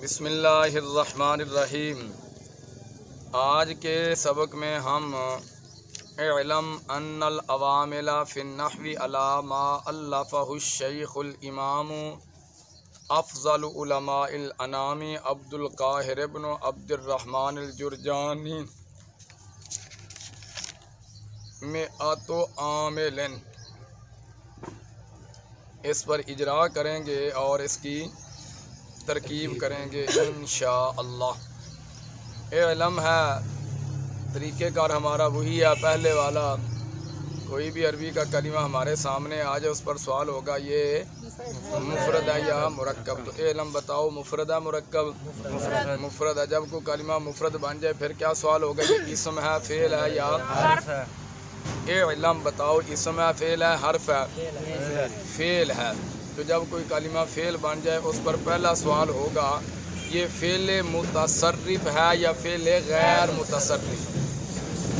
بسم اللہ الرحمن الرحیم۔ آج کے سبق میں ہم اعلم ان العوامل فی النحو علی ما الفہ الشیخ الامام افضل علماء الانام عبد القاہر ابن عبد الرحمن الجرجانی مئۃ عامل، اس پر اجرا کریں گے اور اس کی ترکیب کریں گے انشاءاللہ۔ علم ہے، طریقہ کار ہمارا وہی ہے پہلے والا۔ کوئی بھی عربی کا کلمہ ہمارے سامنے آ جائے اس پر سوال ہوگا یہ مفرد ہے یا مرکب۔ تو علم بتاؤ مفرد ہے مرکب؟ مفرد ہے۔ جب کوئی کلمہ مفرد بن جائے پھر کیا سوال ہوگا؟ یہ اسم ہے، فعل ہے یا حرف ہے؟ علم بتاؤ اسم ہے، فعل ہے، حرف ہے؟ فعل ہے۔ تو جب کوئی کلمہ فعل بن جائے اس پر پہلا سوال ہوگا یہ فعل متصرف ہے یا فعل غیر متصرف؟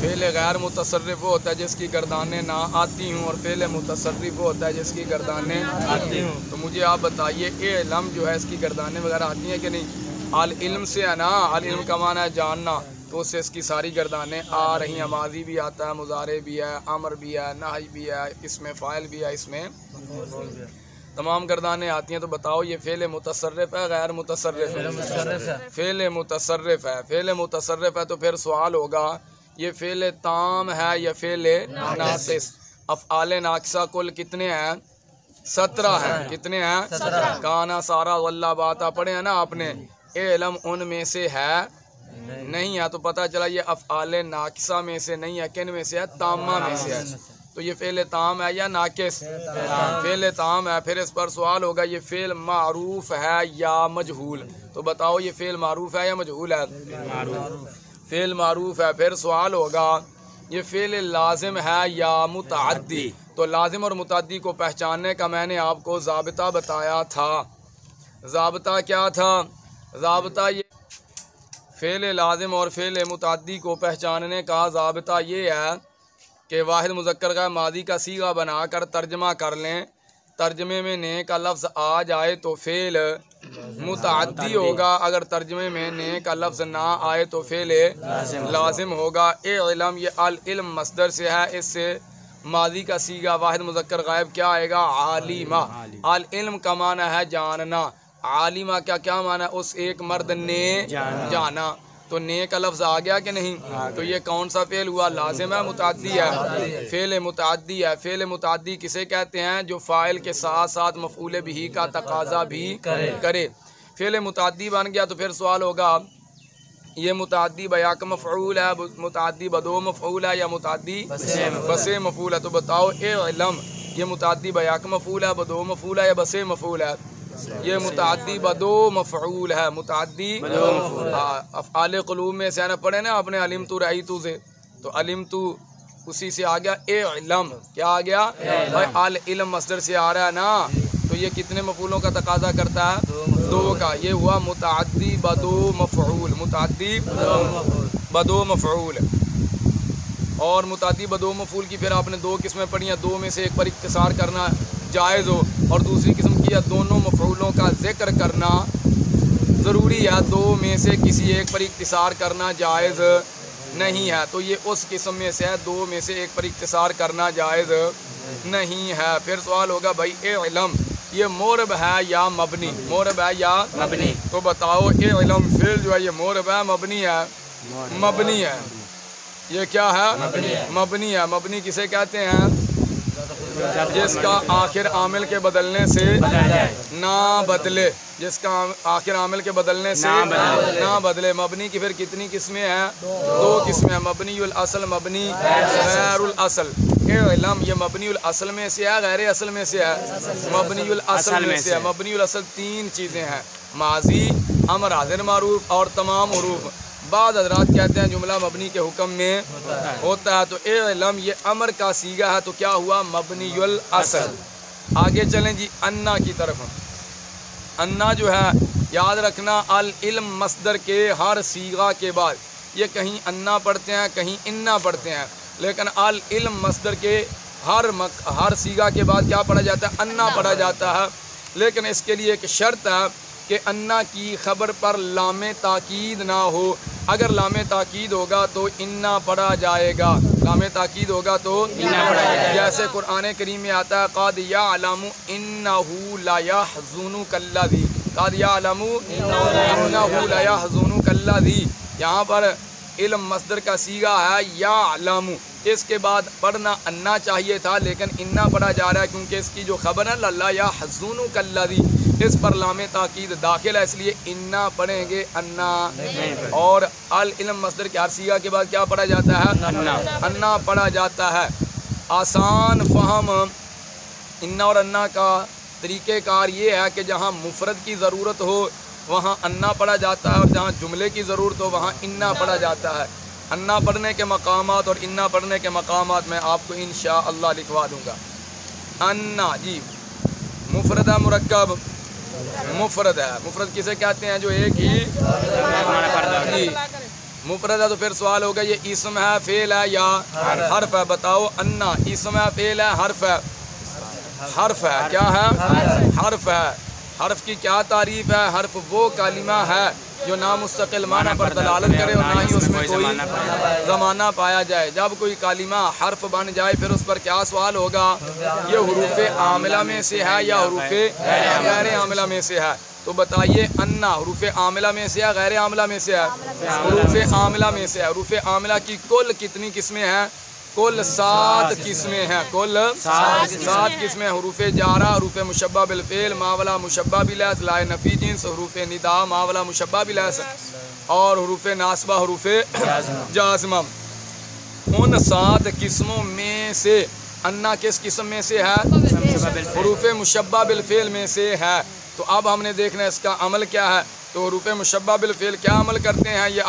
فعل غیر متصرف وہ ہوتا ہے جس کی گردانیں نہ آتی ہوں، اور فعل متصرف وہ ہوتا ہے جس کی گردانیں آتی ہوں۔ تو مجھے آپ بتائیے علم جو ہے اس کی گردانیں وغیرہ آتی ہیں کہ نہیں؟ العلم سے ہے نا، العلم کا معنی ہے جاننا، تو اس سے اس کی ساری گردانیں آ رہی ہیں۔ ماضی بھی آتا ہے، مضارع بھی ہے، امر بھی ہے، نہی بھی ہے، اس میں فاعل بھی ہے، اس میں تمام گردانیں آتی ہیں۔ تو بتاؤ یہ فعل متصرف ہے غیر متصرف ہے؟ فعل متصرف ہے۔ فعل متصرف ہے تو پھر سوال ہوگا یہ فعل تام ہے یا فعل ناقص؟ افعال ناقصہ کل کتنے ہیں؟ 17 ہیں۔ کتنے ہیں؟ 17۔ کانا، سارا، واللہ، باتا پڑھے ہیں نا آپ نے؟ علم ان میں سے ہے نہیں ہے، تو پتہ چلا یہ افعال ناقصہ میں سے نہیں ہے۔ کن میں سے ہے؟ تامہ میں سے ہے۔ تو یہ فعل تام ہے یا ناقص؟ فعل تام ہے۔ پھر اس پر سوال ہوگا یہ فعل معروف ہے یا مجہول؟ تو بتاؤ یہ فعل معروف ہے یا مجہول ہے؟ فعل معروف ہے۔ پھر سوال ہوگا یہ فعل لازم ہے یا متعدی؟ تو لازم اور متعدی کو پہچاننے کا میں نے آپ کو ضابطہ بتایا تھا۔ ضابطہ کیا تھا؟ ضابطہ یہ فعل لازم اور فعل متعدی کو پہچاننے کا ضابطہ یہ ہے کہ واحد مذکر کا ماضی کا صیغہ بنا کر ترجمہ کر لیں۔ ترجمے میں نے کا لفظ آ جائے تو فعل متعدی ہوگا، اگر ترجمے میں نے کا لفظ نہ آئے تو فعل لازم ہوگا۔ علم یہ العلم مصدر سے ہے، اس سے ماضی کا صیغہ واحد مذکر غائب کیا آئے گا؟ عالمہ۔ العلم کا معنی ہے جاننا، عالمہ کا کیا معنی ہے؟ اس ایک مرد نے جانا۔ تو نے کا لفظ آ گیا کہ نہیں؟ تو یہ کون سا فعل ہوا؟ لازم ہے متعدی ہے؟ فعل متعدی ہے۔ فعل متعدی کسے کہتے ہیں؟ جو فاعل کے ساتھ ساتھ مفعول بہ کا تقاضا بھی کرے۔ فعل متعدی بن گیا تو پھر سوال ہوگا یہ متعدی بیاک مفعول ہے، متعدی بدو مفعول ہے یا متعدی بسے مفعول ہے؟ تو بتاؤ علم یہ متعدی بیاک مفعول ہے، بدو مفعول ہے یا بسے مفعول ہے؟ یہ متعدی بدو مفعول ہے۔ متعدی افعال قلوب میں سے پڑھے نا آپ نے علمت رأیت سے، تو علمت اسی سے آ گیا علم۔ کیا آ گیا؟ العلم مصدر سے آ رہا ہے نا، تو یہ کتنے مفعولوں کا تقاضا کرتا ہے؟ 2 کا۔ یہ ہوا متعدی بدو مفعول، متعدی بدو مفعول۔ اور متعدی بدو مفعول کی پھر آپ نے 2 قسمیں پڑھی ہیں، 2 میں سے ایک پر اختصار کرنا جائز ہو، اور دوسری قسم کی ہے دونوں مفعولوں کا ذکر کرنا ضروری ہے، 2 میں سے کسی ایک پر اختصار کرنا جائز نہیں ہے۔ تو یہ اس قسم میں سے ہے 2 میں سے ایک پر اختصار کرنا جائز نہیں ہے۔ پھر سوال ہوگا بھائی علم یہ معرب ہے یا مبنی؟ معرب ہے یا مبنی؟ تو بتاؤ علم فعل جو ہے یہ معرب ہے مبنی ہے؟ مبنی ہے۔ یہ کیا ہے؟ مبنی ہے۔ مبنی کسے کہتے ہیں؟ جس کا آخر عامل کے بدلنے سے نہ بدلے، جس کا آخر عامل کے بدلنے سے نہ بدلے۔ مبنی کی پھر کتنی قسمیں ہیں؟ 2 قسمیں ہیں، مبنی الاصل، مبنی غیر الاصل۔ علم یہ مبنی الاصل میں سے ہے غیر اصل میں سے ہے؟ مبنی الاصل میں سے ہے۔ مبنی الاصل 3 چیزیں ہیں، ماضی، امر حاضر معروف اور تمام حروف۔ بعض حضرات کہتے ہیں جملہ مبنی کے حکم میں ہوتا ہے، تو علم یہ امر کا صیغہ ہے، تو کیا ہوا؟ مبنی الاصل۔ آگے چلیں جی انا کی طرف۔ انا جو ہے یاد رکھنا العلم مصدر کے ہر صیغہ کے بعد، یہ کہیں انا پڑھتے ہیں کہیں انا پڑھتے ہیں، لیکن العلم مصدر کے ہر صیغہ کے بعد کیا پڑھا جاتا ہے؟ انا پڑھا جاتا ہے۔ لیکن اس کے لیے ایک شرط ہے کہ کہ انا کی خبر پر لام تاکید نہ ہو. اگر لام تاکید ہوگا تو انا پڑھا جائے گا. لام تاکید ہوگا تو انا پڑھا جائے گا. جیسے قرآن کریم میں آتا ہے قد یعلم انہ لا یحزنک الذی. قد یعلم انہ لا یحزنک الذی. یہاں پر علم مصدر کا صیغہ ہے یعلم. اس کے بعد پڑھنا انا چاہیے تھا لیکن انا پڑھا جا رہا ہے کیونکہ اس کی جو خبر ہے لا یحزنک الذی اس پر لام تاکید داخل ہے، اس لیے انا پڑھیں گے انا. اور العلم مصدر کے ہر صیغہ کے بعد کیا پڑھا جاتا ہے؟ انا پڑھا جاتا ہے. آسان فہم انا اور انا کا طریقہ کار یہ ہے کہ جہاں مفرد کی ضرورت ہو وہاں انا پڑھا جاتا ہے اور جہاں جملے کی ضرورت ہو وہاں انا پڑھا جاتا ہے. انا پڑھنے کے مقامات اور انا پڑھنے کے مقامات میں آپ کو انشاءاللہ لکھوا دوں گا. انا جی مفرد ہے مرکب مفرد ہے. مفرد کسے کہتے ہیں؟ جو ایک ہی جی مفرد ہے. تو پھر سوال ہوگا یہ اسم ہے فعل ہے یا حرف ہے؟ بتاؤ. انا اسم ہے فعل ہے حرف ہے؟ حرف ہے. کیا ہے؟ حرف ہے. حرف کی کیا تعریف ہے؟ حرف وہ کلمہ ہے جو نہ مستقل معنی پر دلالت کرے اور نہ ہی اس میں کوئی زمانہ پایا جائے. جب کوئی کلمہ حرف بن جائے پھر اس پر کیا سوال ہوگا؟ یہ حروف عاملہ میں سے ہے یا حروف غیر عاملہ میں سے ہے؟ تو بتائیے انا حروف عاملہ میں سے ہے غیر عاملہ میں سے ہے؟ حروف عاملہ میں سے ہے. حروف عاملہ کی کل کتنی قسمیں ہیں؟ کل 7 قسمیں ہیں. کل 7 قسمیں. حروف جارہ، حروف مشبہ بالفعل، ماولا مشبہ بلیس، لائے نفی جنس، حروف ندا، ماولا مشبہ بلیس اور حروف ناصبہ، حروف جازمہ. ان 7 قسموں میں سے انا کس قسم میں سے ہے؟ حروف مشبہ بالفعل میں سے ہے. تو اب ہم نے دیکھنا ہے اس کا عمل کیا ہے. تو حروف مشبہ بالفعل کیا عمل کرتے ہیں؟ یہ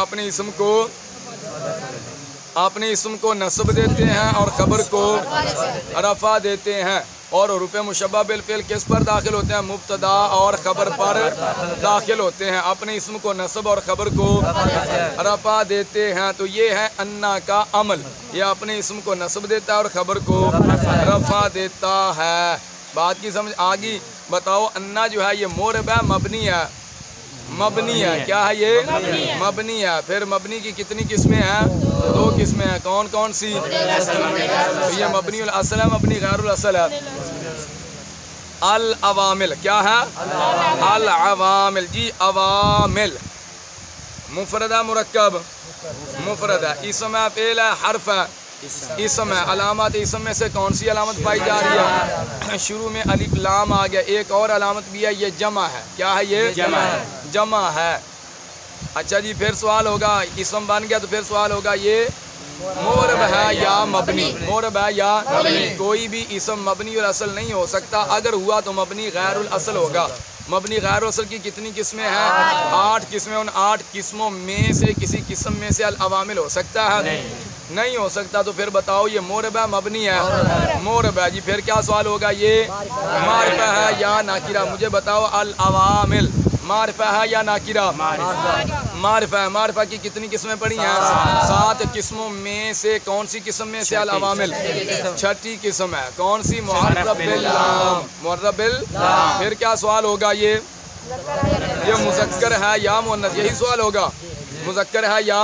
اپنے اسم کو نصب دیتے ہیں اور خبر کو رفع دیتے ہیں. اور حروف مشبہ بالفعل کس پر داخل ہوتے ہیں؟ مبتدا اور خبر پر داخل ہوتے ہیں. اپنے اسم کو نصب اور خبر کو رفع دیتے ہیں. تو یہ ہے انا کا عمل. یہ اپنے اسم کو نصب دیتا ہے اور خبر کو رفع دیتا ہے. بات کی سمجھ آگی؟ بتاؤ انا جو ہے یہ مورب ہے مبنی ہے؟ مبنی ہے. کیا ہے یہ؟ مبنی ہے. پھر مبنی کی کتنی قسمیں ہیں؟ 2 قسمیں ہیں. کون کون سی؟ یہ مبنی الاصل ہے مبنی غیر الاصل ہے. العوامل کیا ہے؟ العوامل جی عوامل. مفرد ہے مرکب مفرد ہے. اسم ہے فعل ہے حرف ہے؟ اسم ہے. علامات اسم میں سے کون سی علامت پائی جا رہی ہے؟ شروع میں الف لام آ گیا. ایک اور علامت بھی ہے یہ جمع ہے. کیا ہے یہ؟ جمع ہے. اچھا جی پھر سوال ہوگا اسم بن گیا تو پھر سوال ہوگا یہ مورب ہے یا مبنی؟ مورب ہے یا مبنی؟ کوئی بھی اسم مبنی الاصل نہیں ہو سکتا. اگر ہوا تو مبنی غیر الاصل ہوگا. مبنی غیر الاصل کی کتنی قسمیں ہیں؟ 8 قسمیں. ان 8 قسموں میں سے کسی قسم میں سے العوامل ہو سکتا ہے؟ نہیں ہو سکتا. تو پھر بتاؤ یہ مورب ہے مبنی ہے؟ مورب ہے. جی پھر کیا سوال ہوگا یہ معرفہ ہے یا ناکرہ؟ مجھے بتاؤ العوامل معرفہ ہے یا ناکرہ؟ معرفہ ہے. معرفہ کی کتنی قسمیں پڑھی ہیں؟ 7 قسموں میں سے کون سی قسم میں سے العوامل؟ 6ٹھی قسم ہے. کون سی؟ معرب باللام. معرب باللام. پھر کیا سوال ہوگا یہ مذکر ہے یا مؤنث؟ یہی سوال ہوگا مذکر ہے یا؟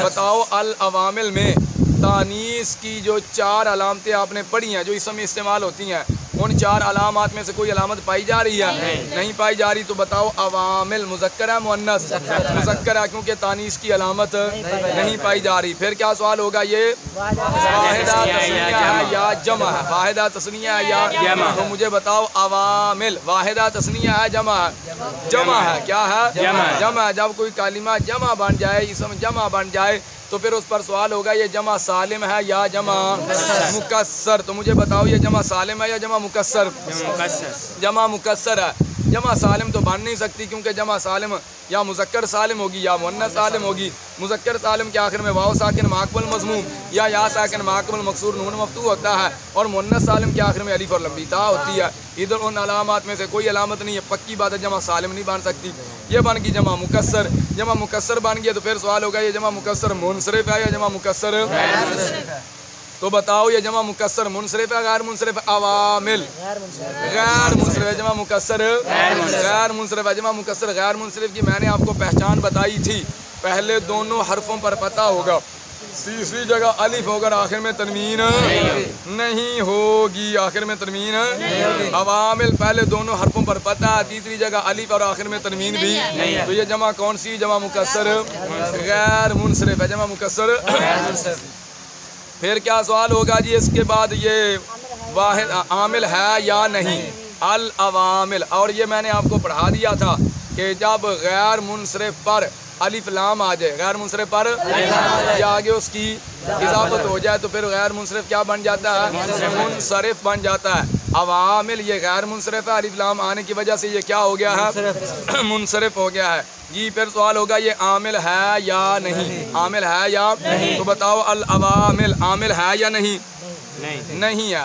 بتاؤ العوامل میں تانیث کی جو 4 علامتیں آپ نے پڑھی ہیں جو اسم میں استعمال ہوتی ہیں ان 4 علامات میں سے کوئی علامت پائی جا رہی ہے؟ نہیں پائی جا رہی. تو بتاؤ عوامل مذکر ہے مؤنث؟ مذکر ہے کیونکہ تانیث کی علامت نہیں پائی جا رہی. پھر کیا سوال ہوگا یہ واحدہ تثنیہ ہے یا جمع ہے؟ واحدہ تثنیہ ہے یا جمع؟ تو مجھے بتاؤ عوامل واحدہ تثنیہ ہے جمع ہے؟ جمع ہے. کیا ہے؟ جمع ہے. جب کوئی کلمہ جمع بن جائے اسم جمع بن جائے تو پھر اس پر سوال ہوگا یہ جمع سالم ہے یا جمع مکسر؟ تو مجھے بتاؤ یہ جمع سالم ہے یا جمع مکسر؟ جمع مکسر ہے. جمع سالم تو بن نہیں سکتی کیونکہ جمع سالم یا مذکر سالم ہوگی یا مؤنث سالم ہوگی. مذکر سالم کے آخر میں واو ساکن معقبل مضموم یا ساکن معقبل مکسور نون مفتوح ہوتا ہے اور مؤنث سالم کے آخر میں الف اور لمبی تا ہوتی ہے. ادھر ان علامات میں سے کوئی علامت نہیں ہے. پکی بات ہے جمع سالم نہیں بن سکتی. یہ بن گئی جمع مکسر. جمع مکسر بن گیا تو پھر سوال ہوگا یہ جمع مکسر منصرف ہے یا جمع مکسر؟ تو بتاؤ یہ جمع مکسر منصرف ہے غیر منصرف؟ عوامل غیر منصرف، جمع مکسر غیر منصرف ہے، جمع مکسر غیر منصرف کی میں نے آپ کو پہچان بتائی تھی، پہلے دونوں حرفوں پر پتہ ہوگا، تیسری جگہ الف ہوگا، آخر میں تنوین نہیں ہوگی، آخر میں تنوین عوامل پہلے دونوں حرفوں پر پتہ ہے، تیسری جگہ الف اور آخر میں تنوین بھی، تو یہ جمع کون سی؟ جمع مکسر غیر منصرف ہے، جمع مکسر۔ پھر کیا سوال ہوگا جی اس کے بعد؟ یہ واحد عامل ہے یا نہیں؟ العوامل، اور یہ میں نے آپ کو پڑھا دیا تھا کہ جب غیر منصرف پر الف لام آ جائے، غیر منصرف پر یا آگے اس کی اضافت ہو جائے تو پھر غیر منصرف کیا بن جاتا ہے؟ منصرف بن جاتا ہے۔ عوامل یہ غیر منصرف ہے، الف لام آنے کی وجہ سے یہ کیا ہو گیا ہے؟ منصرف ہو گیا ہے جی۔ پھر سوال ہوگا یہ عامل ہے یا نہیں؟ عامل ہے یا تو بتاؤ العوامل عامل ہے یا نہیں؟ نہیں ہے۔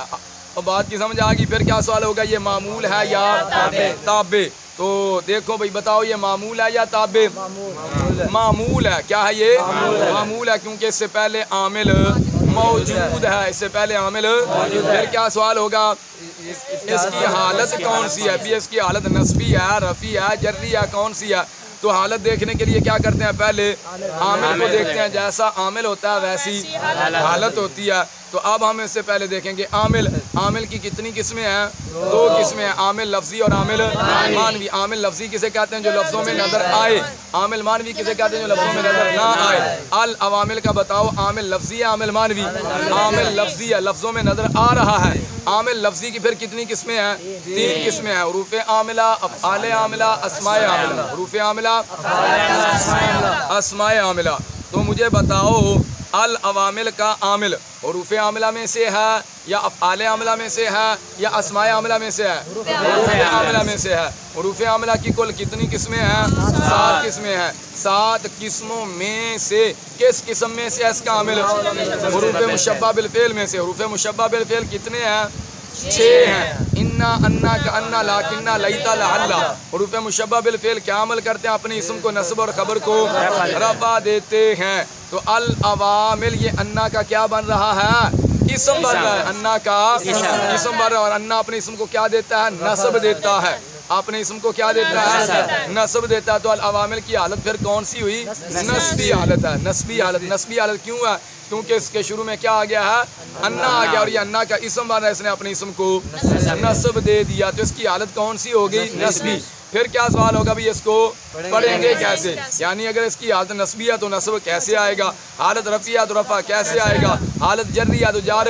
اور بات کی سمجھ آ گئی۔ پھر کیا سوال ہوگا یہ معمول ہے یا تابع؟ تو دیکھو بھائی بتاؤ یہ معمول ہے یا تابع؟ معمول ہے۔ کیا ہے یہ؟ معمول ہے، کیونکہ اس سے پہلے عامل موجود ہے، اس سے پہلے عامل۔ پھر کیا سوال ہوگا اس کی حالت کون سی ہے؟ بھی اس کی حالت نصبی ہے، رفعی ہے، جری ہے، کون سی ہے؟ تو حالت دیکھنے کے لیے کیا کرتے ہیں؟ پہلے عامل کو دیکھتے ہیں، جیسا عامل ہوتا ہے ویسی حالت ہوتی ہے۔ تو اب ہم اس سے پہلے دیکھیں گے عامل۔ عامل کی کتنی قسمیں ہیں؟ دو قسمیں ہیں، عامل لفظی اور عامل معنوی۔ عامل لفظی کسے کہتے ہیں؟ جو لفظوں میں نظر آئے۔ عامل معنوی کسے کہتے ہیں؟ جو لفظوں میں نظر نہ آئے۔ العوامل کا بتاؤ عامل لفظی ہے عامل معنوی؟ عامل لفظی ہے، لفظوں میں نظر آ رہا ہے۔ عامل لفظی کی پھر کتنی قسمیں ہیں؟ تین قسمیں ہیں، حروف عاملہ، افعال عاملہ، اسماء عاملہ۔ حروف عاملہ، اسماء عاملہ۔ تو مجھے بتاؤ العوامل کا عامل حروف عاملہ میں سے ہے یا افعال عاملہ میں سے ہے یا اسماء عاملہ میں سے ہے؟ حروف عاملہ میں سے ہے۔ حروف عاملہ کی کل کتنی قسمیں ہیں؟ 7 قسمیں ہیں۔ 7 قسموں میں سے کس قسم میں سے اس کا عامل؟ حروف مشبہ بالفعل میں سے۔ حروف مشبہ بالفعل کتنے ہیں؟ 6 ہیں۔ انا، انا کا، انا، لاکنہ، لیتا، لعلہ۔ حروف مشبہ بالفعل کیا عمل کرتے ہیں؟ اپنے اسم کو نصب اور خبر کو رفع دیتے ہیں۔ تو العوامل یہ انا کا کیا بن رہا ہے؟ اسم بن رہا ہے۔ انا کا اسم بن رہا ہے، اور انا اپنے اسم کو کیا دیتا ہے؟ نصب دیتا ہے۔ اپنے اسم کو کیا دیتا ہے؟ نصب دیتا ہے۔ تو العوامل کی حالت پھر کون سی ہوئی؟ نصبی حالت ہے۔ نصبی حالت۔ نصبی حالت کیوں ہے؟ کیونکہ اس کے شروع میں کیا آ گیا ہے؟ انا آ گیا، اور یہ انا کا اسم بن رہا ہے، اس نے اپنے اسم کو نصب دے دیا، تو اس کی حالت کون سی ہوگی؟ نصبی۔ پھر کیا سوال ہوگا بھی اس کو پڑھیں گے کیسے؟ یعنی اگر اس کی حالت نصبی ہے تو نصب کیسے آئے گا؟ حالت رفعی ہے تو رفع کیسے آئے گا؟ حالت جری ہے تو جر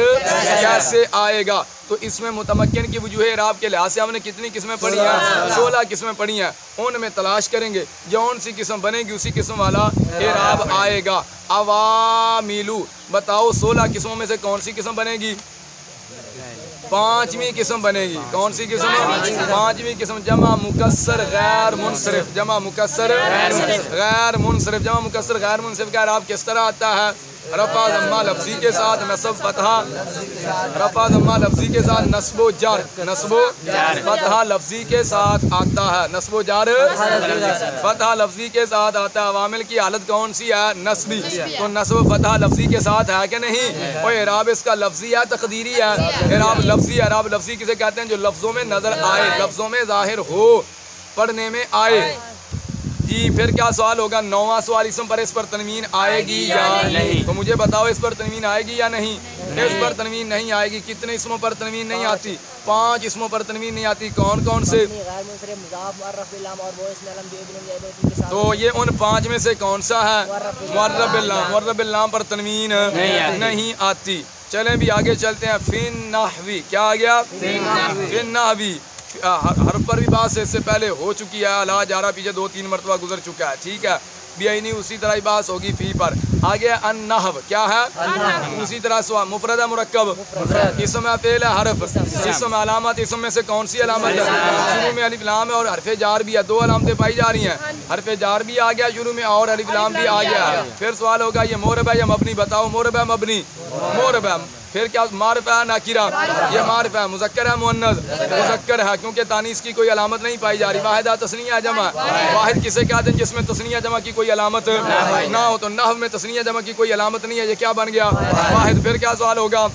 کیسے آئے گا؟ تو اس میں متمکن کی وجوہ اعراب کے لحاظ سے ہم نے کتنی قسمیں پڑھی ہیں؟ 16 قسمیں پڑھی ہیں۔ ان میں تلاش کریں گے جون سی قسم بنے گی اسی قسم والا اعراب آئے گا۔ عواملو، بتاؤ 16 قسموں میں سے کون سی قسم بنے گی؟ 5ویں قسم بنے گی۔ کون سی قسم؟ 5ویں قسم جمع مکسر غیر منصرف۔ جمع مکسر غیر منصرف۔ جمع مکسر غیر منصرف کا اعراب کس طرح آتا ہے؟ رفع ضمہ لفظی کے ساتھ نصب فتحہ، رفع ضمہ لفظی کے ساتھ نصب و جر، نصب و فتحہ لفظی کے ساتھ آتا ہے، نصب و جر فتحہ لفظی کے ساتھ آتا ہے۔ عوامل کی حالت کون سی ہے؟ نصبی۔ تو نصب و فتحہ لفظی کے ساتھ ہے کہ نہیں؟ اور اعراب اس کا لفظی ہے تقدیری ہے؟ اعراب لفظی۔ اعراب لفظی کسے کہتے ہیں؟ جو لفظوں میں نظر آئے، لفظوں میں ظاہر ہو، پڑھنے میں آئے جی۔ پھر کیا سوال ہوگا؟ 9واں سوال اسم پر اس پر تنوین آئے گی یا نہیں؟ تو مجھے بتاؤ اس پر تنوین آئے گی یا نہیں؟ اس پر تنوین نہیں آئے گی۔ کتنے اسموں پر تنوین نہیں آتی؟ 5 اسموں پر تنوین نہیں آتی۔ کون کون سے؟ تو یہ ان 5 میں سے کون سا ہے؟ معرب باللام۔ معرب باللام پر تنوین نہیں آتی۔ چلیں بھی آگے چلتے ہیں۔ فی النحوی کیا آ گیا؟ فی النحوی حرف پر بھی بات سے اس سے پہلے ہو چکی ہے، لا جا رہا پیچھے 2-3 مرتبہ گزر چکا ہے، ٹھیک ہے۔ بھی آئی نہیں اسی طرح ہی بات ہوگی فی پر۔ آگے النحو کیا ہے؟ اسی طرح سوال مفرد ہے مرکب، اسم ہے فعل ہے حرف، اسم علامت، اسم میں سے کون سی علامت ہے؟ شروع میں الف لام ہے اور حرف جار بھی ہے، 2 علامتیں پائی جا رہی ہیں، حرف جار بھی آ گیا شروع میں اور الف لام بھی آ گیا ہے۔ پھر سوال ہوگا یہ معرب ہے یا مبنی؟ بتاؤ معرب ہے مبنی؟ معرب ہے۔ پھر کیا معرفہ ہے نکرہ، یہ معرفہ ہے، مذکر ہے مؤنث، مذکر ہے کیونکہ تانیث کی کوئی علامت نہیں پائی جا رہی، واحدہ تثنیہ جمع، واحد کسے کہتے ہیں جس میں تثنیہ جمع کی کوئی علامت نہ ہو، تو نحو میں تثنیہ جمع کی کوئی علامت نہیں ہے، یہ کیا بن گیا واحد۔ پھر کیا سوال ہوگا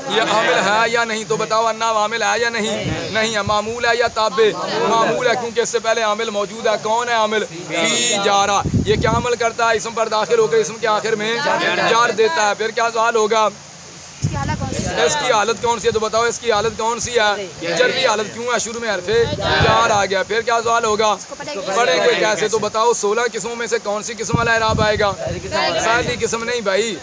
یہ عامل ہے یا نہیں، تو بتاؤ انا عامل ہے یا نہیں ہے، معمول ہے یا تابع، معمول ہے کیونکہ اس سے پہلے عامل موجود ہے، کون ہے عامل فی جارہ، یہ کیا عمل کرتا ہے اسم پر داخل ہو کر اسم کے آخر میں جار دیتا ہے۔ پھر کیا سوال ہوگا اس کی حالت کون سی ہے، تو بتاؤ اس کی حالت کون سی ہے، جرری حالت کیوں ہے، شروع میں حرف جار آ گیا۔ پھر کیا سوال ہوگا پڑھیں گے کیسے، تو بتاؤ 16 قسموں میں سے کون سی قسم والا اعراب آئے گا، پہلی قسم نہیں بھائی،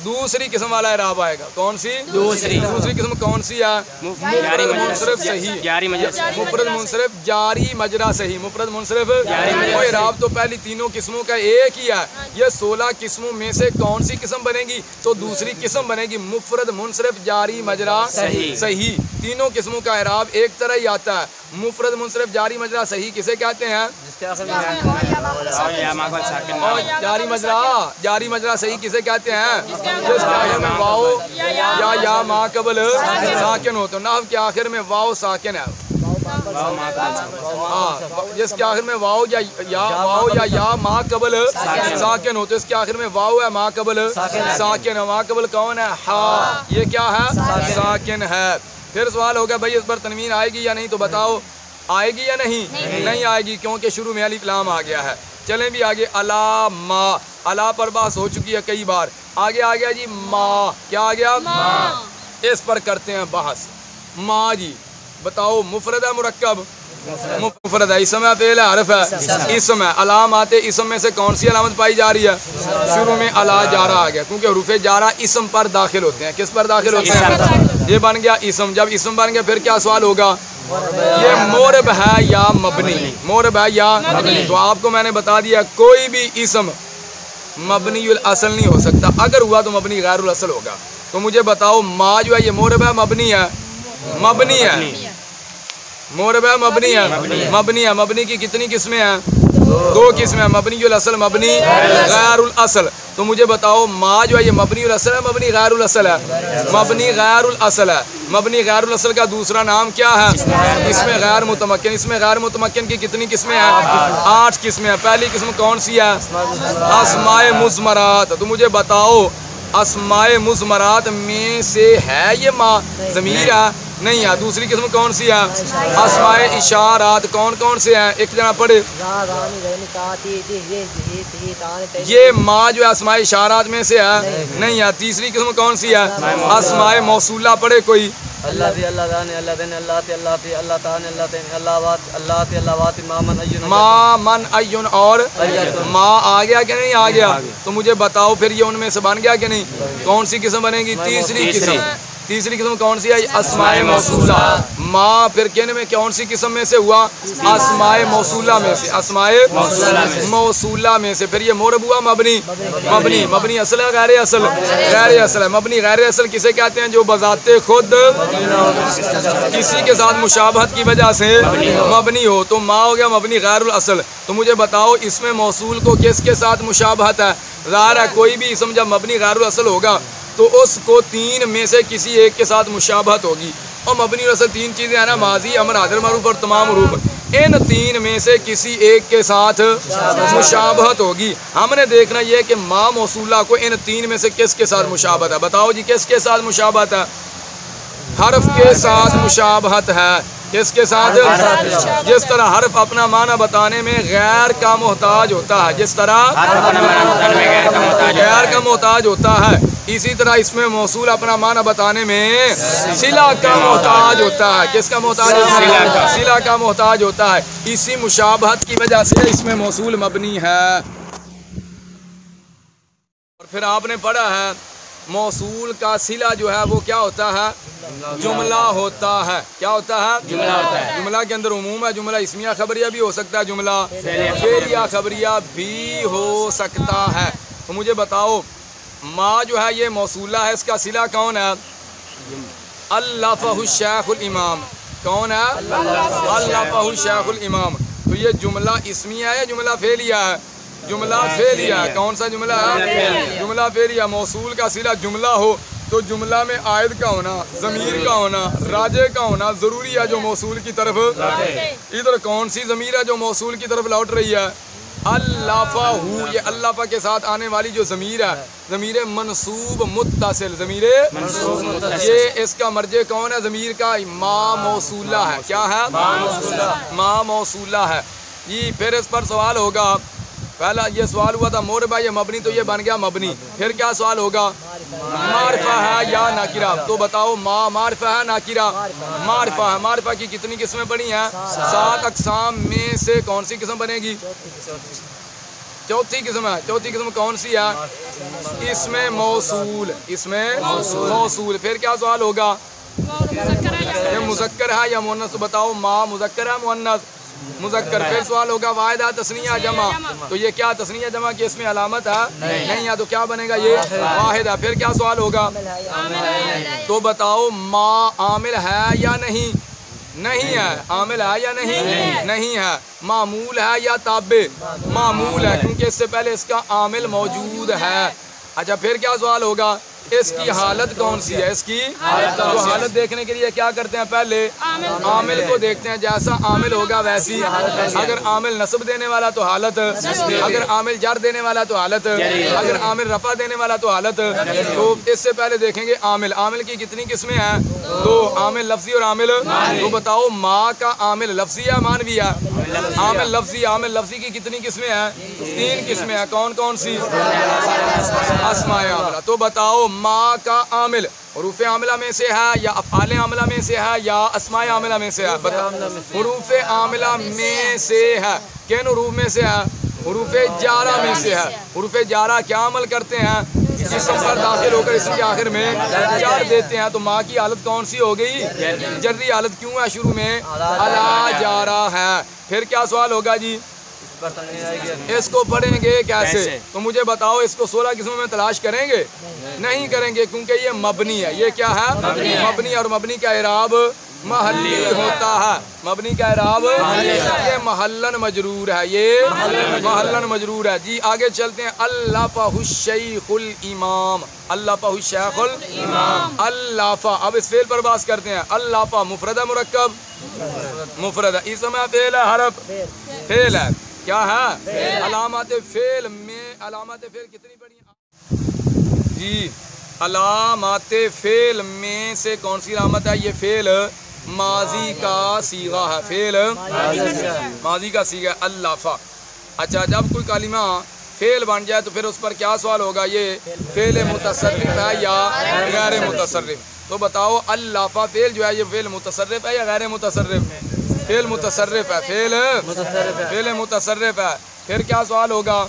دوسری قسم والا اعراب آئے گا، کون سی دوسری قسم کون سی ہے، مفرد منصرف صحیح، مفرد منصرف جاری مجرا صحیح، مفرد منصرف اعراب تو پہلی تینوں قسموں کا ایک ہی ہے، یہ 16 قسموں میں سے کون سی قسم بنے گی، تو دوسری قسم بنے گی مفرد منصرف جاری مجرا صحیح، تینوں قسموں کا اعراب ایک طرح ہی آتا ہے۔ مفرد منصرف جاری مجرا صحیح کسے کہتے ہیں، اور جاری مجرا صحیح کسے کہتے ہیں، جس کے آخر میں واو یا ما قبل ساکن ہو، تو نحو کے آخر میں واو ساکن ہے، جس کے آخر میں واو یا ما قبل ساکن ہو، تو اس کے آخر میں واو ہے، ما قبل ساکن ہے، ما قبل کون ہے ہا، یہ کیا ہے ساکن ہے۔ پھر سوال ہوگا بھائی اس پر تنوین آئے گی یا نہیں، تو بتاؤ آئے گی یا نہیں آئے گی، کیونکہ شروع میں الف لام آ گیا ہے۔ چلیں بھی آگے، الا ما، الا پر بحث ہو چکی ہے کئی بار، آگے آ گیا جی ما، کیا آ گیا اس پر کرتے ہیں بحث۔ ما جی بتاؤ مفرد ہے مرکب، مفرد ہے، اسم ہے فعل ہے حرف ہے، اسم ہے، علامات اسم میں سے کون سی علامت پائی جا رہی ہے، شروع میں الا جارہ آ گیا کیونکہ حروف جارہ اسم پر داخل ہوتے ہیں، کس پر داخل ہوتے ہیں، یہ بن گیا اسم۔ جب اسم بن گیا پھر کیا سوال ہوگا یہ مورب ہے یا مبنی، مورب ہے یا مبنی، تو آپ کو میں نے بتا دیا کوئی بھی اسم مبنی الاصل نہیں ہو سکتا، اگر ہوا تو مبنی غیر الاصل ہوگا۔ تو مجھے بتاؤ ما جو ہے یہ مورب ہے مبنی ہے، مبنی ہے، مورب ہے مبنی ہے، مبنی ہے، مبنی کی کتنی قسمیں ہیں، دو قسمیں ہیں، مبنی الاصل مبنی غیر الاصل۔ تو مجھے بتاؤ ما جو ہے یہ مبنی الاصل ہے مبنی غیر الاصل ہے، مبنی غیر الاصل ہے، مبنی غیر الاصل کا دوسرا نام کیا ہے، اس میں غیر متمکن، اس میں غیر متمکن کی کتنی قسمیں ہیں، 8 قسمیں ہیں۔ پہلی قسم کون سی ہے، اسماء مضمرات، تو مجھے بتاؤ اسماء مضمرات میں سے ہے یہ ما ضمیر ہے نہیں ہے، دوسری قسم کون سی ہے اسماء اشارات، کون کون سے ہیں ایک جنا پڑھے، یہ ما جو ہے اسماء اشارات میں سے ہے نہیں ہے، تیسری قسم کون سی ہے اسماء موصولہ، پڑھے کوئی، اللہ تی اللہ دان اللہ دین اللہ تی اللہ تی اللہ تعالی اللہ تین اللہ وات اللہ تی اللہ وات ما من ایون اور ما آ گیا کہ نہیں آ گیا، تو مجھے بتاؤ پھر یہ ان میں سے بن گیا کہ نہیں، کون سی قسم بنے گی، تیسری قسم، تیسری قسم کون سی ہے اسماء موصولہ، ما پھر کہنے میں کون سی قسم میں سے ہوا اسماء موصولہ میں سے، اسماء موصولہ میں سے، پھر یہ مورب ہوا مبنی، مبنی مبنی اصل ہے غیر اصل، غیر اصل ہے، مبنی غیر اصل کسے کہتے ہیں جو بذات خود کسی کے ساتھ مشابہت کی وجہ سے مبنی ہو، تو ما ہو گیا مبنی غیر الاصل۔ تو مجھے بتاؤ اس میں موصول کو کس کے ساتھ مشابہت ہے، ظاہر ہے کوئی بھی اسم جب مبنی غیر الاصل ہوگا تو اس کو 3 میں سے کسی ایک کے ساتھ مشابہت ہوگی، اور مبنی الاصل 3 چیزیں ہیں نا، ماضی امر حاضر معروف اور تمام حروف، ان 3 میں سے کسی ایک کے ساتھ مشابہت ہوگی۔ ہم نے دیکھنا یہ کہ ما موصولہ کو ان 3 میں سے کس کے ساتھ مشابہت ہے، بتاؤ جی کس کے ساتھ مشابہت ہے، حرف کے ساتھ مشابہت ہے، کس کے ساتھ، جس طرح حرف اپنا معنی بتانے میں غیر کا محتاج ہوتا ہے، جس طرح غیر کا محتاج ہوتا ہے، اسی طرح اس میں موصول اپنا معنی بتانے میں صلہ کا محتاج ہوتا ہے، کس کا محتاج ہوتا ہے، صلہ کا محتاج ہوتا ہے، اسی مشابہت کی وجہ سے اس میں موصول مبنی ہے۔ اور پھر آپ نے پڑھا ہے موصول کا صلہ جو ہے وہ کیا ہوتا ہے، جملہ ہوتا ہے، کیا ہوتا ہے جملہ ہوتا ہے، جملہ کے اندر عموم ہے، جملہ اسمیہ خبریہ بھی ہو سکتا ہے، جملہ فعلیہ خبریہ بھی ہو سکتا ہے۔ تو مجھے بتاؤ ما جو ہے یہ موصولہ ہے، اس کا صلہ کون ہے، الفہ الشیخ الامام، کون ہے الفہ الشیخ الامام، تو یہ جملہ اسمیہ ہے یا جملہ فعلیہ ہے، جملہ فعلیہ ہے، کون سا جملہ ہے، جملہ فعلیہ، موصول کا صلہ جملہ ہو تو جملہ میں عائد کا ہونا، ضمیر کا ہونا، راجع کا ہونا ضروری ہے جو موصول کی طرف. ادھر کون سی ضمیر ہے جو موصول کی طرف لوٹ رہی ہے؟ اللافہ، یہ اللافہ کے ساتھ آنے والی جو ضمیر ہے، ضمیر منصوب متصل، ضمیر یہ اس کا مرجع کون ہے؟ ضمیر کا ما موصولہ ہے. کیا ہے؟ ما موصولہ ہے. یہ پھر اس پر سوال ہوگا. پہلا یہ سوال ہوا تھا موربہ یا مبنی، تو یہ بن گیا مبنی. پھر کیا سوال ہوگا؟ معرفہ ہے یا ناکرہ؟ تو بتاؤ ما معرفہ ہے ناکرہ؟ معرفہ ہے. معرفہ کی کتنی قسمیں پڑھی ہیں؟ 7 اقسام میں سے کون سی قسم بنے گی؟ چوتھی قسم ہے. چوتھی قسم کون سی ہے؟ اس میں موصول. اس میں موصول. پھر کیا سوال ہوگا؟ یہ مذکر ہے یا مؤنث؟ بتاؤ ما مذکر ہے مؤنث؟ مذکر. پھر سوال ہوگا واحد ہے تثنیہ جمع؟ تو یہ کیا تثنیہ جمع کی اس میں علامت ہے؟ نہیں ہے. تو کیا بنے گا؟ یہ واحد ہے. پھر کیا سوال ہوگا؟ تو بتاؤ ما عامل ہے یا نہیں؟ نہیں ہے. عامل ہے یا نہیں؟ نہیں ہے. معمول ہے یا تابع؟ معمول ہے، کیونکہ اس سے پہلے اس کا عامل موجود ہے. اچھا پھر کیا سوال ہوگا؟ اس کی حالت کون سی ہے؟ اس کی جو حالت دیکھنے کے لیے کیا کرتے ہیں؟ پہلے عامل کو دیکھتے ہیں. جیسا عامل ہوگا ویسی. اگر عامل نصب دینے والا تو حالت، اگر عامل جر دینے والا تو حالت، اگر عامل رفع دینے والا تو حالت. تو اس سے پہلے دیکھیں گے عامل. عامل کی کتنی قسمیں ہیں؟ 2. عامل لفظی اور عامل. تو بتاؤ ما کا عامل لفظی ہے مانوی ہے؟ عامل لفظی. عامل لفظی کی کتنی قسمیں ہیں؟ 3 قسمیں ہیں. کون کون سی؟ اسماء عاملہ. تو بتاؤ ما کا عامل حروف عاملہ میں سے ہے یا افعال عاملہ میں سے ہے یا اسماء عاملہ میں سے ہے؟ حروف عاملہ میں سے ہے. کن حروف میں سے ہے؟ حروف جارہ میں سے ہے. حروف جارہ کیا عمل کرتے ہیں؟ جسم پر داخل ہو کر اسم کے آخر میں جار دیتے ہیں. تو ما کی حالت کون سی ہو گئی؟ جری حالت. کیوں ہے شروع میں؟ علی جارہ ہے. پھر کیا سوال ہوگا جی؟ اس کو پڑھیں گے کیسے؟ تو مجھے بتاؤ اس کو 16 قسموں میں تلاش کریں گے؟ نہیں کریں گے، کیونکہ یہ مبنی ہے. یہ کیا ہے؟ مبنی. اور مبنی کا اعراب محلی ہوتا ہے. مبنی کا اعراب یہ محلن مجرور ہے. یہ محلن مجرور ہے. جی آگے چلتے ہیں. اللافہ الشیخ الامام. اللافہ الشیخ الامام. اللافہ. اب اس فعل پر بات کرتے ہیں. اللافہ مفرد ہے مرکب؟ مفرد ہے. اسم ہے فعل ہے حرف؟ فعل ہے. کیا ہے؟ علامات فعل میں علامات فعل کتنی پڑھی ہیں جی؟ علامات فعل میں سے کون سی علامت ہے؟ یہ فعل ماضی کا صیغہ ہے. فعل ماضی کا صیغہ اللافہ. اچھا جب کوئی کلمہ فعل بن جائے تو پھر اس پر کیا سوال ہوگا؟ یہ فعل متصرف ہے یا غیر متصرف؟ تو بتاؤ اللافہ فعل جو ہے یہ فعل متصرف ہے یا غیر متصرف؟ فعل متصرف ہے. فعل متصرف ہے. پھر کیا سوال ہوگا؟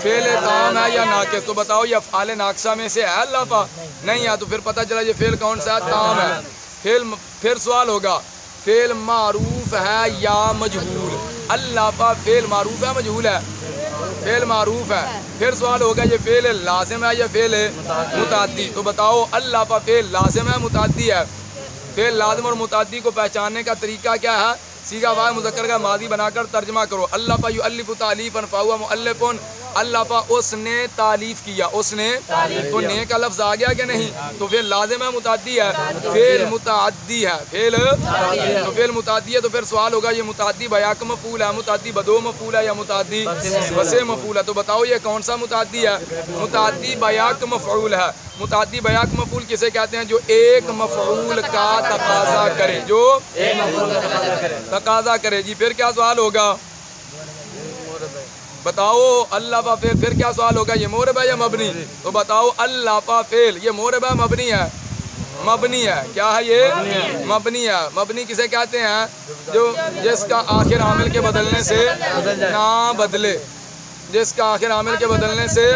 فعل تام ہے یا ناقص؟ تو بتاؤ یہ افعال ناقصہ میں سے ہے اللافہ؟ نہیں ہے. تو پھر پتہ چلا یہ فعل کون سا ہے؟ تام ہے. پھر سوال ہوگا فعل معروف ہے یا مجہول؟ اللافہ فعل معروف ہے مجہول ہے؟ فعل معروف ہے. پھر سوال ہوگا یہ فعل لازم ہے یا فعل متعدی؟ تو بتاؤ اللافہ فعل لازم ہے متعدی ہے؟ فعل لازم اور متعدی کو پہچاننے کا طریقہ کیا ہے؟ صیغہ واحد مذکر کا ماضی بنا کر ترجمہ کرو. اللافہ یؤلف تالیفا فہو مؤلف. اللافہ اس نے تالیف کیا. اس نے تو نے کا لفظ آ گیا کہ نہیں؟ تو فعل لازم ہے متعدی ہے؟ فعل متعدی ہے. تو فعل متعدی ہے. تو پھر سوال ہوگا یہ متعدی بیاک مفعول ہے، متعدی بدو مفعول ہے یا متعدی بسے مفعول ہے؟ تو بتاؤ یہ کون سا متعدی ہے؟ متعدی بیاک مفعول ہے. متعدی بیاک مفعول کسے کہتے ہیں؟ جو ایک مفعول کا تقاضا کرے. جو تقاضا کرے. جی پھر کیا سوال ہوگا؟ بتاؤ اللافہ فعل. پھر کیا سوال ہوگا؟ یہ مورب ہے یا مبنی؟ تو بتاؤ اللافہ فعل یہ مورب ہے مبنی ہے؟ مبنی ہے. کیا ہے یہ؟ مبنی ہے. مبنی کسے کہتے ہیں؟ جو جس کا آخر عامل کے بدلنے سے نہ بدلے. جس کا آخر عامل کے بدلنے سے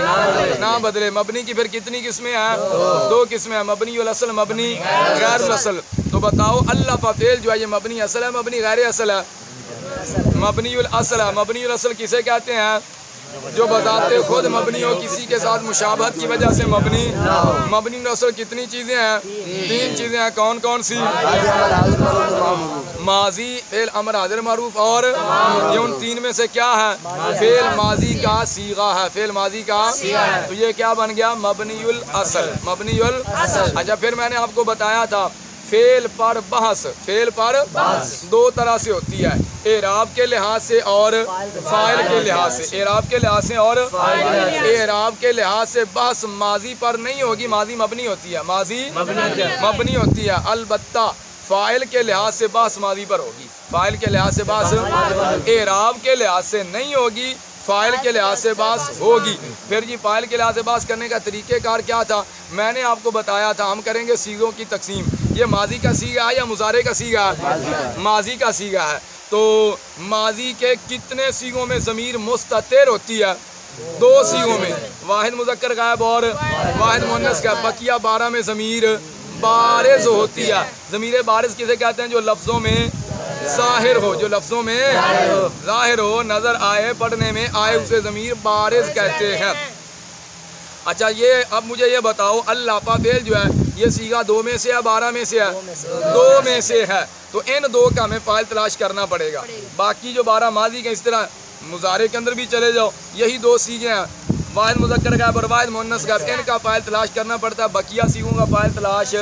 نہ بدلے. مبنی کی پھر کتنی قسمیں ہیں؟ 2 قسمیں ہیں. مبنی الاصل، مبنی غیر الاصل. تو بتاؤ اللافہ فعل جو ہے یہ مبنی اصل ہے مبنی غیر اصل ہے؟ مبنی الاصل ہے. مبنی الاصل کسے کہتے ہیں؟ جو بذات خود مبنی ہو، کسی کے ساتھ مشابہت کی وجہ سے مبنی مبنی نصر کتنی چیزیں ہیں؟ 3 چیزیں ہیں۔ کون کون سی؟ ماضی، فعل امر حاضر معروف اور یہ ان 3 میں سے کیا ہے؟ فعل ماضی کا صیغہ ہے، فعل ماضی کا، تو یہ کیا بن گیا؟ مبنی الاصل، مبنی الاصل۔ اچھا پھر میں نے آپ کو بتایا تھا فعل پر بحث، فعل پر 2 طرح سے ہوتی ہے، اعراب کے لحاظ سے اور فاعل کے لحاظ سے، اعراب کے لحاظ سے اور اعراب کے لحاظ سے بحث ماضی پر نہیں ہوگی، ماضی مبنی ہوتی ہے، ماضی مبنی ہوتی ہے، البتہ فاعل کے لحاظ سے بحث ماضی پر ہوگی، فاعل کے لحاظ سے بحث اعراب کے لحاظ سے نہیں ہوگی، فاعل کے لحاظ سے بحث ہوگی۔ پھر جی فاعل کے لحاظ سے بحث کرنے کا طریقہ کار کیا تھا؟ میں نے آپ کو بتایا تھا ہم کریں گے صیغوں کی تقسیم، یہ ماضی کا صیغہ ہے یا مضارع کا صیغہ ہے؟ ماضی کا صیغہ ہے۔ تو ماضی کے کتنے صیغوں میں ضمیر مستتر ہوتی ہے؟ 2 صیغوں میں، واحد مذکر غائب اور واحد مؤنث غائب، بقیہ 12 میں ضمیر بارز ہوتی ہے۔ ضمیر بارز کسے کہتے ہیں؟ جو لفظوں میں ظاہر ہو، جو لفظوں میں ظاہر ہو، نظر آئے، پڑھنے میں آئے، اسے ضمیر بارز کہتے ہیں۔ اچھا یہ اب مجھے یہ بتاؤ اللاپا فعل جو ہے یہ صیغہ 2 میں سے ہے 12 میں سے ہے؟ 2 میں سے ہے، تو ان 2 کا ہمیں فاعل تلاش کرنا پڑے گا۔ باقی جو 12 ماضی کے، اس طرح مضارع کے اندر بھی چلے جاؤ، یہی 2 صیغے ہیں، واحد مذکر غائب اور واحد مؤنث غائب، ان کا فاعل تلاش کرنا پڑتا ہے، بقیہ صیغوں کا فاعل تلاش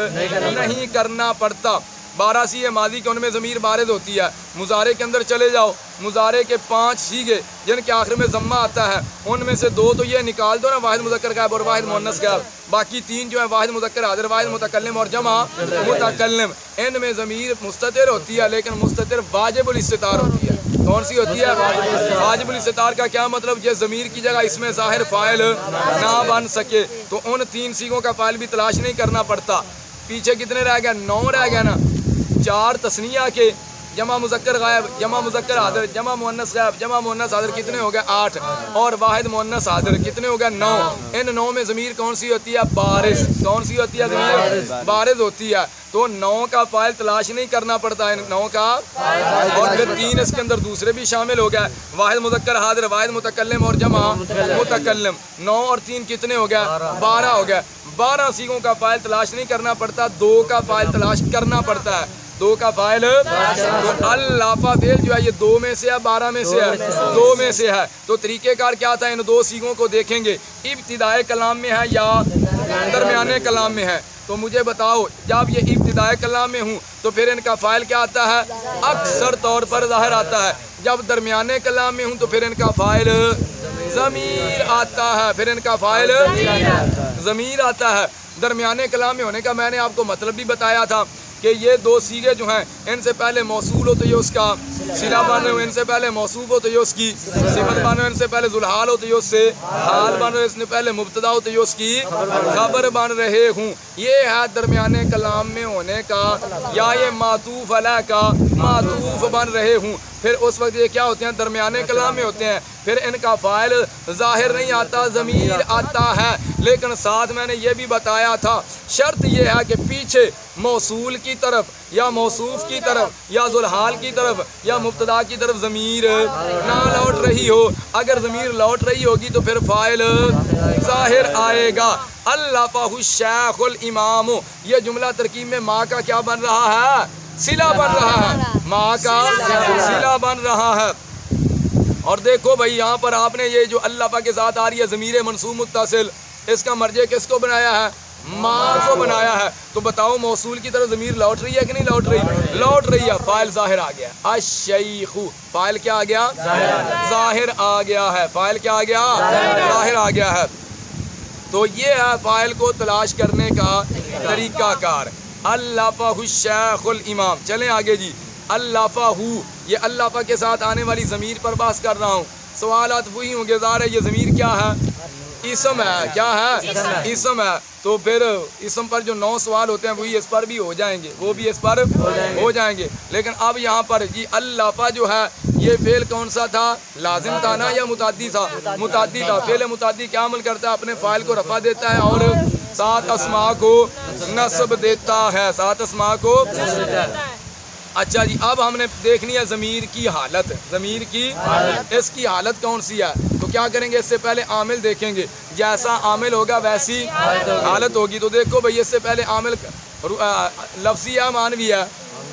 نہیں کرنا پڑتا۔ 12 صیغے ماضی کے، ان میں ضمیر بارز ہوتی ہے۔ مضارع کے اندر چلے جاؤ، مضارع کے 5 صیغے جن کے آخر میں ضمہ آتا ہے، ان میں سے 2 تو یہ نکال دو نا، واحد مذکر غائب اور واحد مؤنث غائب، باقی 3 جو ہے واحد مذکر حاضر، واحد متکلم اور جمع متکلم، ان میں ضمیر مستتر ہوتی ہے، لیکن مستتر واجب الاستتار ہوتی ہے۔ کون سی ہوتی ہے؟ واجب الاستتار کا کیا مطلب؟ یہ ضمیر کی جگہ اس میں ظاہر فاعل نہ بن سکے، تو ان 3 صیغوں کا فاعل بھی تلاش نہیں کرنا پڑتا۔ پیچھے کتنے رہ گیا؟ 9 رہ گیا نا۔ 4 تثنیہ کے، جمع مذکر غائب، جمع مذکر حاضر، جمع مؤنث غائب، جمع مؤنث حاضر کتنے ہو گئے؟ 8، اور واحد مؤنث حاضر کتنے ہو گئے؟ 9۔ ان 9 میں ضمیر کون سی ہوتی ہے؟ بارز۔ کون سی ہوتی ہے؟ ضمیر بارز ہوتی ہے، تو 9 کا فاعل تلاش نہیں کرنا پڑتا ہے، 9 کا، اور پھر 3 اس کے اندر دوسرے بھی شامل ہو گئے، واحد مذکر حاضر، واحد متکلم اور جمع متکلم، 9 اور 3 کتنے ہو گئے؟ 12 ہو گئے۔ 12 صیغوں کا فاعل تلاش نہیں کرنا پڑتا، 2 کا فاعل تلاش کرنا پڑتا ہے، 2 کا فاعل۔ تو اللافا فعل جو ہے یہ 2 میں سے ہے 12 میں سے ہے؟ 2 میں سے ہے۔ تو طریقہ کار کیا تھا؟ ان 2 صیغوں کو دیکھیں گے، ابتدائے کلام میں ہے یا درمیانے کلام میں ہے؟ تو مجھے بتاؤ جب یہ ابتدائے کلام میں ہوں تو پھر ان کا فاعل کیا آتا ہے؟ اکثر طور پر ظاہر آتا ہے۔ جب درمیانے کلام میں ہوں تو پھر ان کا فاعل ضمیر آتا ہے، پھر ان کا فاعل ضمیر آتا ہے۔ درمیانے کلام میں ہونے کا میں نے آپ کو مطلب بھی بتایا تھا کہ یہ 2 صیغے جو ہیں ان سے پہلے موصول ہو تو یہ اس کا صلہ بن رہے ہو، ان سے پہلے موصوف ہو تو یہ اس کی صفت بن رہے ہو، ان سے پہلے ذوالحال ہو تو یہ اس سے حال بن رہے ہو، اس سے پہلے مبتدا ہو تو یہ اس کی خبر بن رہے ہوں۔ یہ ہے درمیانے کلام میں ہونے کا، یا یہ معطوف علیہ کا معطوف بن رہے ہوں، پھر اس وقت یہ کیا ہوتے ہیں؟ درمیانے کلام میں ہوتے ہیں، پھر ان کا فاعل ظاہر نہیں آتا، ضمیر آتا ہے۔ لیکن ساتھ میں نے یہ بھی بتایا تھا شرط یہ ہے کہ پیچھے موصول کی طرف یا موصوف کی طرف یا ذوالحال کی طرف یا مبتدا کی طرف ضمیر نہ لوٹ رہی ہو۔ اگر ضمیر لوٹ رہی ہوگی تو پھر فاعل ظاہر آئے گا۔ اللافہ الشیخ الامام، یہ جملہ ترکیب میں ماں کا کیا بن رہا ہے؟ صلہ بن رہا ہے، ماں کا صلہ بن رہا ہے۔ اور دیکھو بھائی یہاں پر آپ نے یہ جو اللافہ کے ساتھ آ رہی ہے ضمیر منصوب متصل، اس کا مرجع کس کو بنایا ہے؟ ماں کو بنایا ہے۔ تو بتاؤ موصول کی طرف ضمیر لوٹ رہی ہے کہ نہیں لوٹ رہی؟ لوٹ رہی ہے، فاعل ظاہر آ گیا۔ الشیخ، فاعل کیا آ گیا؟ ظاہر آ گیا ہے، فاعل کیا آ گیا؟ ظاہر آ گیا ہے۔ تو یہ ہے فاعل کو تلاش کرنے کا طریقہ کار۔ اللافہ الشیخ الامام۔ چلیں آگے جی، اللافہ، یہ اللافہ کے ساتھ آنے والی ضمیر پر بحث کر رہا ہوں۔ سوالات وہی ہوں گے، ظاہر ہے یہ ضمیر کیا ہے؟ اسم ہے۔ کیا ہے؟ اسم ہے۔ تو پھر اسم پر جو 9 سوال ہوتے ہیں وہی اس پر بھی ہو جائیں گے، وہ بھی اس پر ہو جائیں گے۔ لیکن اب یہاں پر جی اللافہ جو ہے یہ فعل کون سا تھا؟ لازم تھا نا یا متعدی تھا؟ متعدی تھا۔ فعل متعدی کیا عمل کرتا ہے؟ اپنے فاعل کو رفع دیتا ہے اور 7 اسماء کو نصب دیتا ہے، 7 اسماء کو۔ اچھا جی اب ہم نے دیکھنی ہے ضمیر کی حالت، ضمیر کی اس کی حالت کون سی ہے؟ تو کیا کریں گے؟ اس سے پہلے عامل دیکھیں گے، جیسا عامل ہوگا ویسی حالت ہوگی۔ تو دیکھو بھئی اس سے پہلے عامل لفظی ہے معنوی ہے؟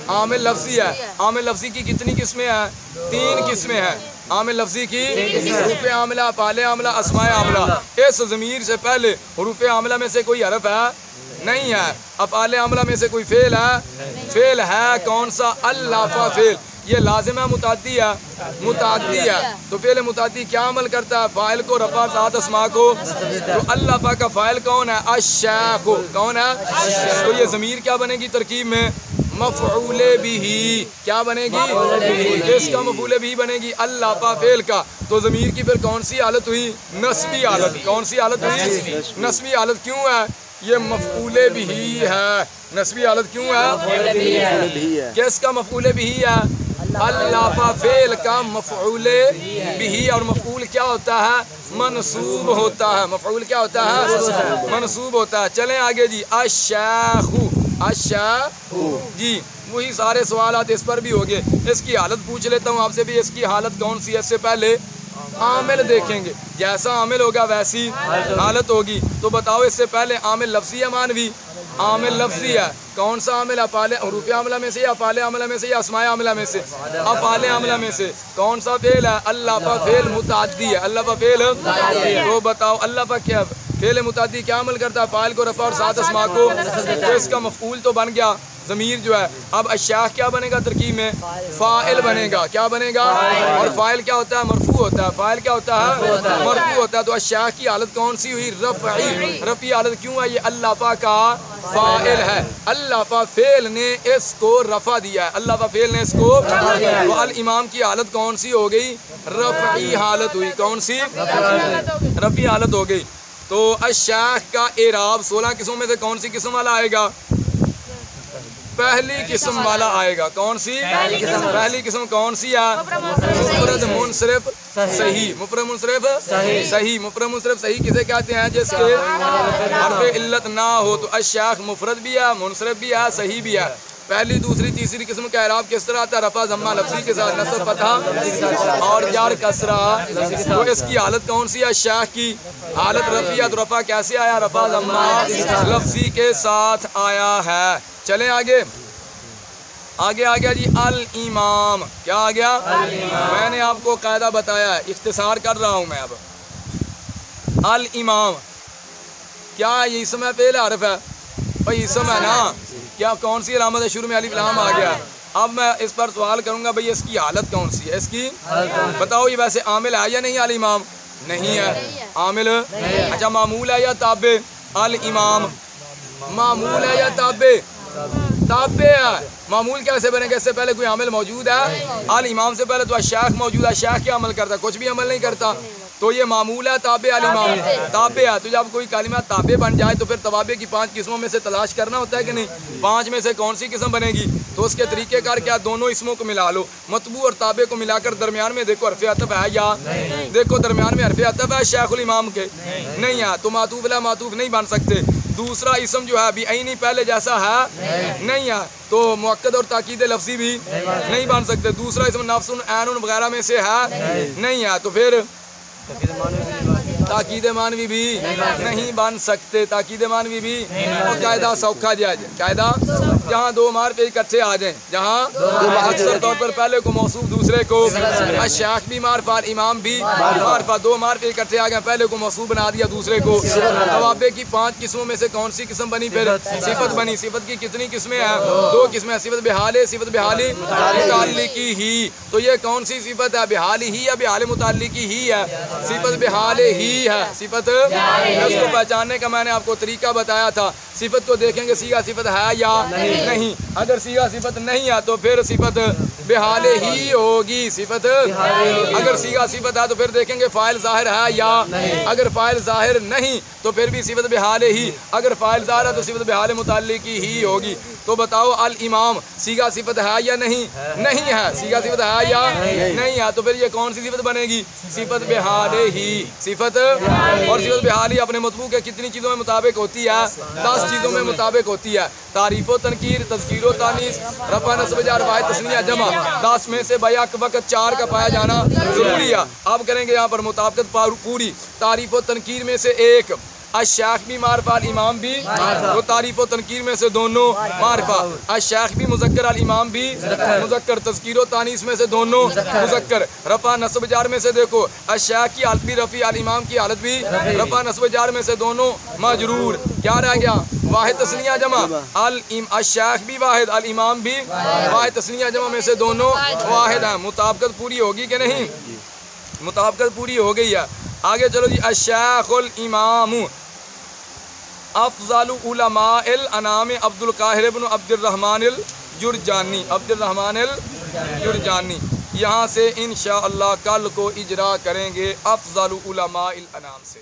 عامل لفظی ہے۔ عامل لفظی کی کتنی قسمیں ہیں؟ 3 قسمیں ہیں عامل لفظی کی، حروف عاملہ، افعال عاملہ، اسماء عاملہ۔ اس ضمیر سے پہلے حروف عاملہ میں سے کوئی حرف ہے؟ نہیں ہے۔ افعال عاملہ میں سے کوئی فعل ہے؟ فعل ہے، کون سا؟ اللافہ فعل۔ یہ لازم ہے متعدی ہے؟ متعدی ہے۔ تو فعل متعدی کیا عمل کرتا ہے؟ فاعل کو رفع ساتھ اسماء کو۔ تو اللافہ کا فاعل کون ہے؟ الشیخ۔ کون ہے؟ تو یہ ضمیر کیا بنے گی ترکیب میں؟ مفعول بھی۔ کیا بنے گی؟ کس کا مفعول بھی بنے گی؟ اللافہ فعل کا۔ تو ضمیر کی پھر کون سی حالت ہوئی؟ نصبی حالت۔ کون سی حالت ہوئی؟ نصبی حالت۔ کیوں ہے؟ یہ مفعول بھی ہے۔ نصبی حالت کیوں ہے؟ کس کا مفعول بھی ہے؟ اللافہ فعل کا مفعول بھی۔ اور مفعول کیا ہوتا ہے؟ منصوب ہوتا ہے۔ مفعول کیا ہوتا ہے؟ منصوب ہوتا ہے۔ چلیں آگے جی۔ الشیخ، الشیخ جی، وہی سارے سوالات اس پر بھی ہوگے۔ اس کی حالت پوچھ لیتا ہوں آپ سے بھی، اس کی حالت کون سی ہے؟ اس سے پہلے عامل دیکھیں گے، جیسا عامل ہوگا ویسی حالت ہوگی۔ تو بتاؤ اس سے پہلے عامل لفظی ہے معنوی؟ عامل لفظی ہے۔ کون سا عامل؟ افعال حروف عاملہ میں سے یا افعال عاملہ میں سے یا اسماء عاملہ میں سے؟ افعال عاملہ میں سے۔ کون سا فعل ہے؟ اللافہ فعل متعدی ہے۔ اللافہ فعل، تو بتاؤ اللافہ کیا فعل متعدی کیا عمل کرتا ہے؟ فاعل کو رفع اور ساتھ اسماء کو۔ تو اس کا مفعول تو بن گیا ضمیر جو ہے۔ اب الشیخ کیا بنے گا ترکیب میں؟ فاعل بنے گا۔ کیا بنے گا؟ اور فاعل کیا ہوتا ہے؟ مرفوع ہوتا ہے۔ فاعل کیا ہوتا ہے؟ مرفوع ہوتا ہے۔ تو الشیخ کی حالت کون سی ہوئی؟ رفعی۔ رفعی حالت کیوں ہے؟ یہ اللافہ کا فاعل ہے۔ اللافہ فعل نے اس کو رفع دیا ہے۔ اللافہ فعل نے اس کو، تو الامام کی حالت کون سی ہو گئی؟ رفعی حالت ہوئی۔ کون سی؟ رفعی حالت ہو گئی۔ تو الشیخ کا اعراب 16 قسموں میں سے کون سی قسم والا آئے گا؟ پہلی قسم والا آئے گا۔ کون سی؟ پہلی قسم کون سی ہے؟ مفرد منصرف صحیح۔ مفرد منصرف صحیح۔ مفرد منصرف صحیح کسے کہتے ہیں؟ جس کے حرف علت نہ ہو۔ تو الشیخ مفرد بھی ہے، منصرف بھی ہے، صحیح بھی ہے۔ پہلی، دوسری، تیسری قسم کا اعراب کس طرح آتا ہے؟ رفع ضمہ لفظی کے ساتھ، نصب فتح اور جر کسرہ۔ تو اس کی حالت کون سی ہے؟ الشیخ کی حالت رفعی ہے۔ تو رفع کیسے آیا؟ رفع ضمہ لفظی کے ساتھ آیا ہے۔ چلیں آگے۔ آگے آ گیا جی الامام۔ کیا آ گیا؟ میں نے آپ کو قاعدہ بتایا ہے، اختصار کر رہا ہوں میں اب۔ الامام کیا یہ اسم ہے فعل حرف ہے؟ بھائی اسم ہے نا۔ کیا کون سی علامت ہے؟ شروع میں الف لام آ گیا۔ اب میں اس پر سوال کروں گا بھئی اس کی حالت کون سی ہے؟ اس کی بتاؤ۔ یہ ویسے عامل ہے یا نہیں؟ الامام نہیں ہے عامل۔ اچھا معمول ہے یا تابع؟ الامام معمول ہے یا تابع؟ تابع ہے۔ معمول کیسے بنے گا؟ اس سے پہلے کوئی عامل موجود ہے؟ الامام سے پہلے تو الشیخ موجود ہے۔ الشیخ کیا عمل کرتا ہے؟ کچھ بھی عمل نہیں کرتا۔ تو یہ معمول ہے تابع، الامام تابع ہے۔ تو جب کوئی کلمہ تابع بن جائے تو پھر توابع کی 5 قسموں میں سے تلاش کرنا ہوتا ہے کہ نہیں؟ 5 میں سے کون سی قسم بنے گی؟ تو اس کے طریقے کار کیا؟ دونوں اسموں کو ملا لو، مطبوع اور تابع کو ملا کر درمیان میں دیکھو حرف عطف ہے یا دیکھو درمیان میں حرف عطف ہے شیخ الامام کے؟ نہیں ہے۔ تو معطوف لا معطوف نہیں بن سکتے۔ دوسرا اسم جو ہے ابھی عینی پہلے جیسا ہے نہیں ہے، تو مؤکد اور تاکید لفظی بھی نہیں بن سکتے۔ دوسرا اسم نفس، عین وغیرہ میں سے ہے نہیں ہے، تو پھر تاکید معنوی بھی نہیں بن سکتے۔ تاکید معنوی بھی اور قاعدہ سوکھا جائے، قاعدہ جہاں 2 معرفے اکٹھے آ جائیں، جہاں اکثر طور پر پہلے کو موصوف دوسرے کو، الشیخ بھی معرفہ، الامام بھی معرفہ، 2 معرفے اکٹھے آ گئے، پہلے کو موصوف بنا دیا دوسرے کو۔ توابع کی 5 قسموں میں سے کون سی قسم بنی؟ پھر صفت بنی۔ صفت کی کتنی قسمیں ہیں؟ 2 قسمیں، صفت بحال، صفت بحال متعلقی ہی۔ تو یہ کون سی صفت ہے؟ بحال ہی یا بحال متعلقی ہی ہے؟ صفت بحال ہی ہے۔ صفت اس کو پہچاننے کا میں نے آپ کو طریقہ بتایا تھا۔ صفت کو دیکھیں گے صیغہ صفت ہے یا نہیں۔ اگر صیغہ صفت نہیں ہے تو پھر صفت بحال ہی ہوگی۔ صفت اگر صیغہ صفت ہے تو پھر دیکھیں گے فاعل ظاہر ہے یا اگر فاعل ظاہر نہیں تو پھر بھی صفت بحال ہی۔ اگر فاعل ظاہر ہے تو صفت بحال متعلقی ہی ہوگی۔ تو بتاؤ الامام سیغہ صفت ہے یا نہیں؟ نہیں ہے۔ سیغہ صفت ہے یا نہیں ہے؟ تو پھر یہ کون سی صفت بنے گی؟ صفت بحال ہی۔ صفت اور صفت بحال ہی اپنے مطبوع کے کتنی چیزوں میں مطابق ہوتی ہے؟ 10 چیزوں میں مطابق ہوتی ہے۔ تعریف و تنکیر، تذکیر و تانیث، رفع نصب جر واحد تثنیہ جمع، 10 میں سے بیک وقت 4 کا پایا جانا ضروری ہے۔ اب کریں گے یہاں پر مطابقت پوری۔ تعریف و تنکیر میں سے ایک الشیخ بھی معرفہ الامام بھی، تو تعریف و تنکیر میں سے دونوں معرفہ، الشیخ بھی مذکر الامام بھی مذکر، تذکیر و تانیث میں سے دونوں مذکر، رفع نصب جار میں سے دیکھو الشیخ کی حالت بھی رفع، الامام کی حالت بھی رفع، نصب جار میں سے دونوں مجرور۔ کیا رہ گیا؟ واحد تثنیہ جمع، الشیخ بھی واحد الامام بھی واحد، تثنیہ جمع میں سے دونوں واحد ہیں۔ مطابقت پوری ہوگی کہ نہیں؟ مطابقت پوری ہو گئی ہے۔ آگے چلو جی، الشیخ الامام افضل علماء الانام عبد القاہر بن عبد الرحمن الجرجانی، عبد الرحمن الجرجانی۔ یہاں سے انشاءاللہ کل کو اجرا کریں گے افضل علماء الانام سے۔